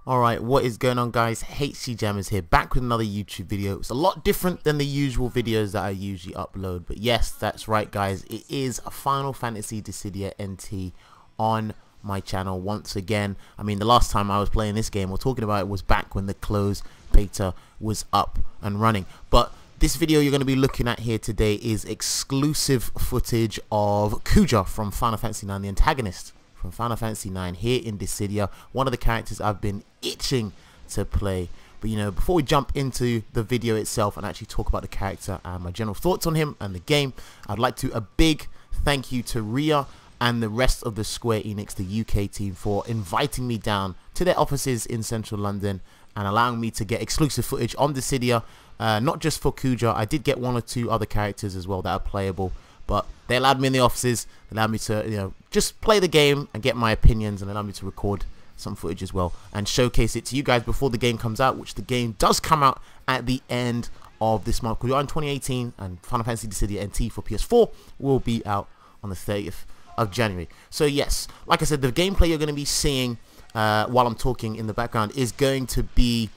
Alright, what is going on, guys? HC Jammers here, back with another YouTube video. It's a lot different than the usual videos that I usually upload, but yes, that's right, guys. It is a Final Fantasy Dissidia NT on my channel once again. I mean, the last time I was playing this game or talking about it was back when the closed beta was up and running. But this video you're going to be looking at here today is exclusive footage of Kuja from Final Fantasy IX, the antagonist from Final Fantasy IX, here in Dissidia, one of the characters I've been itching to play. But you know, before we jump into the video itself and actually talk about the character and my general thoughts on him and the game, I'd like to a big thank you to Ria and the rest of the Square Enix, the UK team, for inviting me down to their offices in central London and allowing me to get exclusive footage on Dissidia. Not just for Kuja, I did get one or two other characters as well that are playable, but they allowed me in the offices, allowed me to, you know, just play the game and get my opinions, and allowed me to record some footage as well and showcase it to you guys before the game comes out, which the game does come out at the end of this month. We are in 2018, and Final Fantasy Dissidia NT for PS4 will be out on the 30th of January. So yes, like I said, the gameplay you're going to be seeing while I'm talking in the background is going to be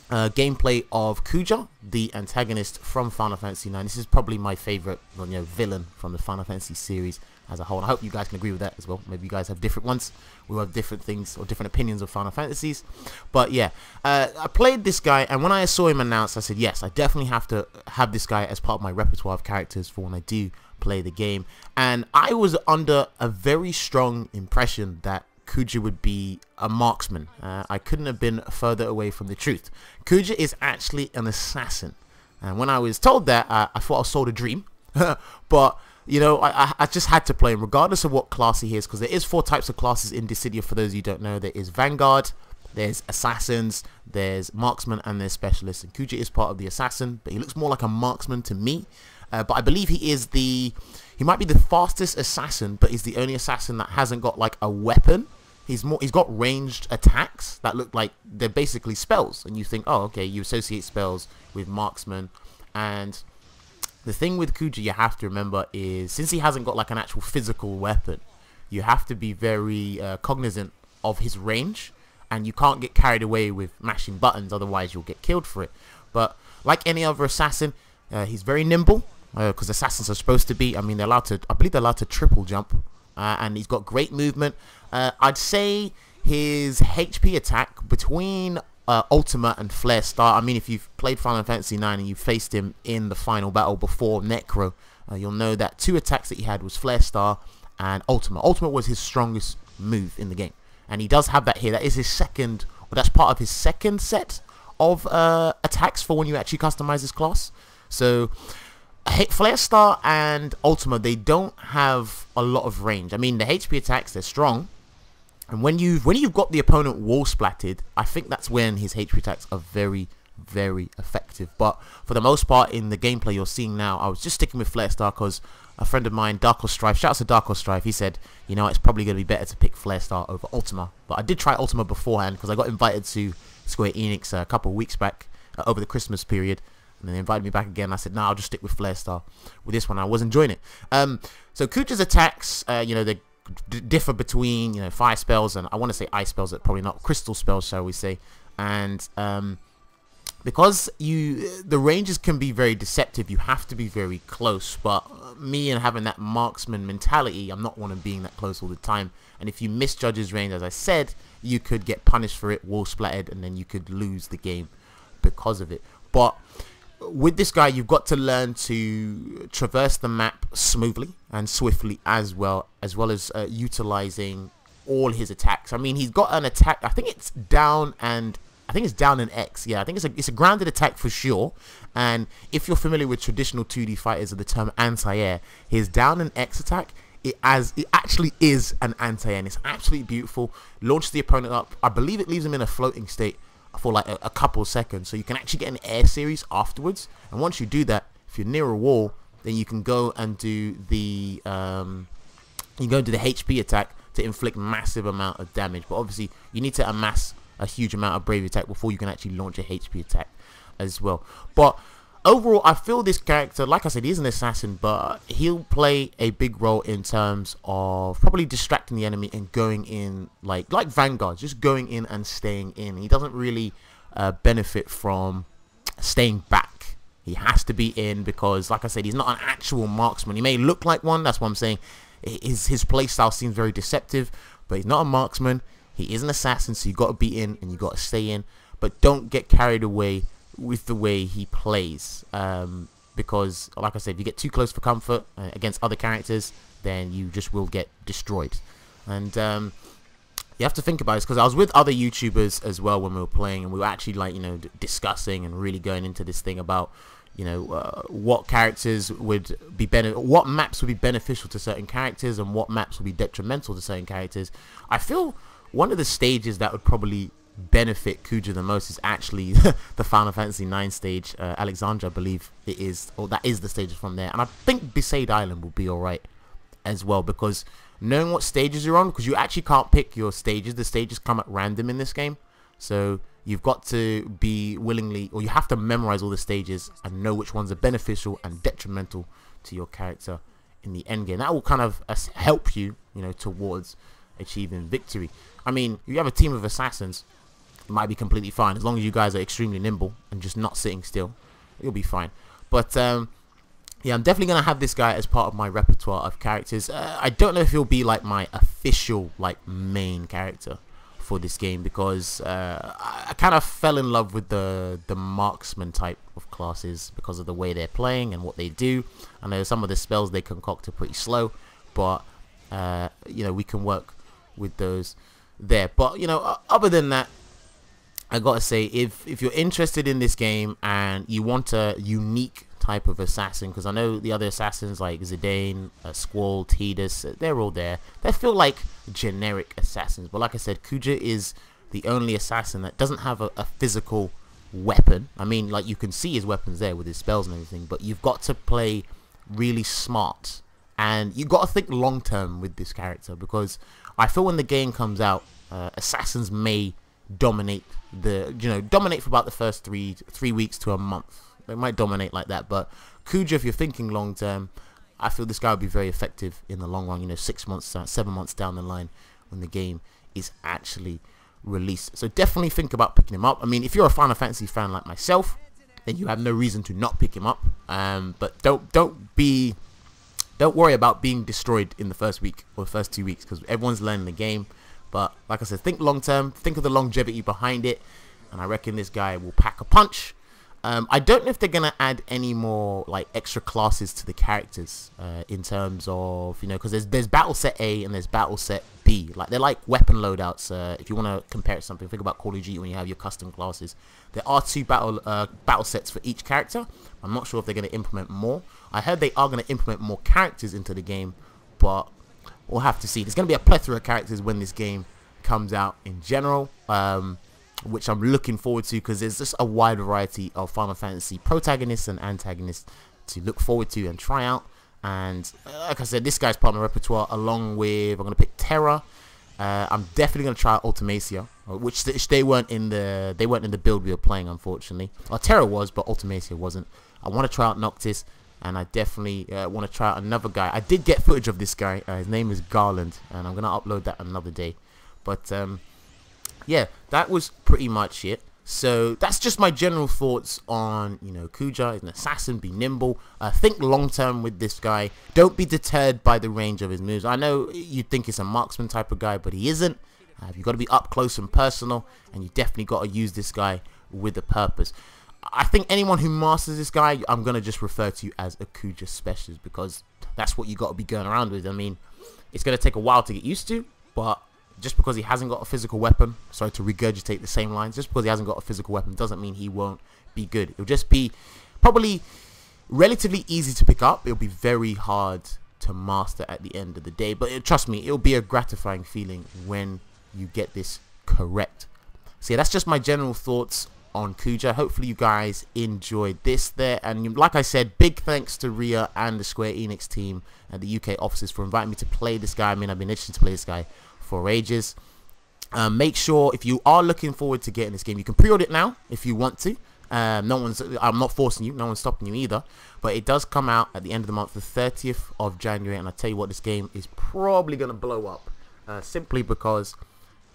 gameplay of Kuja, the antagonist from Final Fantasy IX. This is probably my favorite, villain from the Final Fantasy series as a whole. And I hope you guys can agree with that as well. Maybe you guys have different ones. We have different things or different opinions of Final Fantasies. But yeah, I played this guy, and when I saw him announced, I said, yes, I definitely have to have this guy as part of my repertoire of characters for when I do play the game. And I was under a very strong impression that Kuja would be a marksman. I couldn't have been further away from the truth. Kuja is actually an assassin, and when I was told that, I thought I sold a dream. But you know, I just had to play him regardless of what class he is, because there is 4 types of classes in Dissidia. For those of you who don't know, there is Vanguard, there's assassins, there's marksman, and there's specialists. And Kuja is part of the assassin, but he looks more like a marksman to me. But I believe he might be the fastest assassin, but he's the only assassin that hasn't got like a weapon. He's got ranged attacks that look like they're basically spells, and you think, oh, okay, you associate spells with marksman. And the thing with Kuja you have to remember is, since he hasn't got like an actual physical weapon, you have to be very cognizant of his range, and you can't get carried away with mashing buttons, otherwise you'll get killed for it. But like any other assassin, he's very nimble, because assassins are supposed to be. I mean, I believe they're allowed to triple jump. And he's got great movement. I'd say his HP attack between Ultima and Flare Star. I mean, if you've played Final Fantasy IX and you faced him in the final battle before Necro, you'll know that 2 attacks that he had was Flare Star and Ultima. Ultima was his strongest move in the game, and he does have that here. That is his second, or that's part of his second set of attacks for when you actually customize this class. So Flare Star and Ultima, they don't have a lot of range. I mean, the HP attacks, they're strong, and when you've got the opponent wall splatted, I think that's when his HP attacks are very, very effective. But for the most part in the gameplay you're seeing now, I was just sticking with Flare Star because a friend of mine, Darko Strife, shouts to Darko Strife, he said, you know, it's probably going to be better to pick Flare Star over Ultima. But I did try Ultima beforehand because I got invited to Square Enix a couple of weeks back over the Christmas period. And then they invited me back again. I said, no, I'll just stick with Flare Star. With this one, I was enjoying it. So Kuja's attacks, you know, they differ between, you know, fire spells and I want to say ice spells, but probably not, crystal spells, shall we say. And because the ranges can be very deceptive, you have to be very close. But me and having that marksman mentality, I'm not one of being that close all the time. And if you misjudge his range, as I said, you could get punished for it, wall splattered, and then you could lose the game because of it. But with this guy, you've got to learn to traverse the map smoothly and swiftly, as well as utilizing all his attacks. I mean, he's got an attack, I think it's down and X. Yeah, I think it's a grounded attack for sure. And if you're familiar with traditional 2D fighters of the term anti-air, his down and X attack, it actually is an anti-air, and it's absolutely beautiful. Launches the opponent up. I believe it leaves him in a floating state for like a couple of seconds, so you can actually get an air series afterwards. And once you do that, if you're near a wall, then you can go and do the HP attack to inflict massive amount of damage. But obviously you need to amass a huge amount of bravery attack before you can actually launch a HP attack as well. But overall, I feel this character, like I said, he's an assassin, but he'll play a big role in terms of probably distracting the enemy and going in like Vanguard, just going in and staying in. He doesn't really benefit from staying back. He has to be in because, like I said, he's not an actual marksman. He may look like one, that's what I'm saying. His playstyle seems very deceptive, but he's not a marksman. He is an assassin, so you got to be in and you got to stay in. But don't get carried away with the way he plays, because, like I said, if you get too close for comfort against other characters, then you just will get destroyed. And you have to think about it, because I was with other YouTubers as well when we were playing, and we were actually, like, you know, discussing and really going into this thing about, you know, what characters would be what maps would be beneficial to certain characters and what maps would be detrimental to certain characters. I feel one of the stages that would probably benefit Kuja the most is actually the Final Fantasy 9 stage, Alexandra, I believe it is, or that is the stages from there. And I think Dissidia Island will be alright as well, because knowing what stages you're on, because you actually can't pick your stages, the stages come at random in this game, so you've got to be willingly, or you have to memorize all the stages and know which ones are beneficial and detrimental to your character in the end game. That will kind of help you, you know, towards achieving victory. I mean, if you have a team of assassins, it might be completely fine as long as you guys are extremely nimble and just not sitting still. You'll be fine. But yeah, I'm definitely gonna have this guy as part of my repertoire of characters. I don't know if he'll be like my official, like, main character for this game, because I kind of fell in love with the marksman type of classes because of the way they're playing and what they do. I know some of the spells they concoct are pretty slow, but you know, we can work with those there. But, you know, other than that, I gotta say, if you're interested in this game and you want a unique type of assassin, because I know the other assassins like Zidane, Squall, Tidus, they're all there. They feel like generic assassins, but like I said, Kuja is the only assassin that doesn't have a physical weapon. I mean, like, you can see his weapons there with his spells and everything, but you've got to play really smart, and you've got to think long term with this character, because I feel when the game comes out, assassins may dominate dominate for about the first three weeks to a month. They might dominate like that, but Kuja, if you're thinking long term, I feel this guy will be very effective in the long run, you know, 6 months, 7 months down the line when the game is actually released. So definitely think about picking him up. I mean, if you're a Final Fantasy fan like myself, then you have no reason to not pick him up. But don't worry about being destroyed in the first week or the first 2 weeks, because everyone's learning the game. But like I said, think long term, think of the longevity behind it, and I reckon this guy will pack a punch. I don't know if they're gonna add any more, like, extra classes to the characters in terms of, you know, because there's battle set A and there's battle set B. Like, they're like weapon loadouts. If you want to compare it to something, think about Call of Duty when you have your custom classes. There are 2 battle sets for each character. I'm not sure if they're gonna implement more. I heard they are gonna implement more characters into the game, but we'll have to see. There's gonna be a plethora of characters when this game comes out in general, which I'm looking forward to, because there's just a wide variety of Final Fantasy protagonists and antagonists to look forward to and try out. And like I said, this guy's part of my repertoire, along with, I'm going to pick Terra. I'm definitely going to try Ultimacia, which they weren't in the build we were playing, unfortunately. Well, Terra was, but Ultimacia wasn't. I want to try out Noctis, and I definitely want to try out another guy. I did get footage of this guy. His name is Garland, and I'm going to upload that another day. But yeah, that was pretty much it. So that's just my general thoughts on, you know, Kuja. He's an assassin. Be nimble. Think long term with this guy. Don't be deterred by the range of his moves. I know you think he's a marksman type of guy, but he isn't. You've got to be up close and personal, and you definitely got to use this guy with a purpose. I think anyone who masters this guy, I'm going to just refer to you as a Kuja specialist, because that's what you got to be going around with. I mean, it's going to take a while to get used to, but just because he hasn't got a physical weapon, sorry to regurgitate the same lines, just because he hasn't got a physical weapon doesn't mean he won't be good. It'll just be probably relatively easy to pick up. It'll be very hard to master at the end of the day, but trust me, it'll be a gratifying feeling when you get this correct. So yeah, that's just my general thoughts on Kuja. Hopefully you guys enjoyed this there, and like I said, big thanks to Ria and the Square Enix team at the UK offices for inviting me to play this guy. I mean, I've been itching to play this guy for ages. Make sure, if you are looking forward to getting this game, you can pre-order it now if you want to. I'm not forcing you, no one's stopping you either, but it does come out at the end of the month, the 30th of January, and I tell you what, this game is probably going to blow up, simply because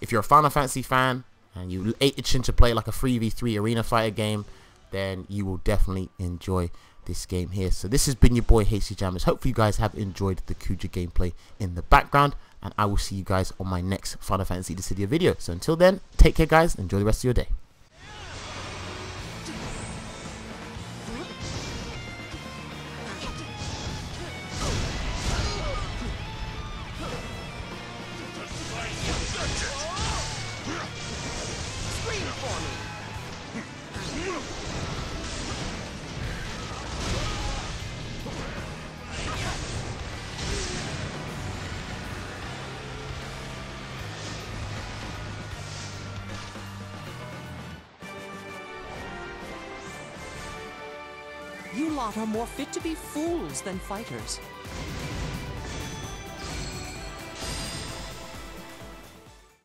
if you're a Final Fantasy fan and you itching to play like a 3v3 arena fighter game, then you will definitely enjoy this game here. So this has been your boy HC Jammers. Hopefully you guys have enjoyed the Kuja gameplay in the background, and I will see you guys on my next Final Fantasy Dissidia video. So until then, take care guys, enjoy the rest of your day. You lot are more fit to be fools than fighters.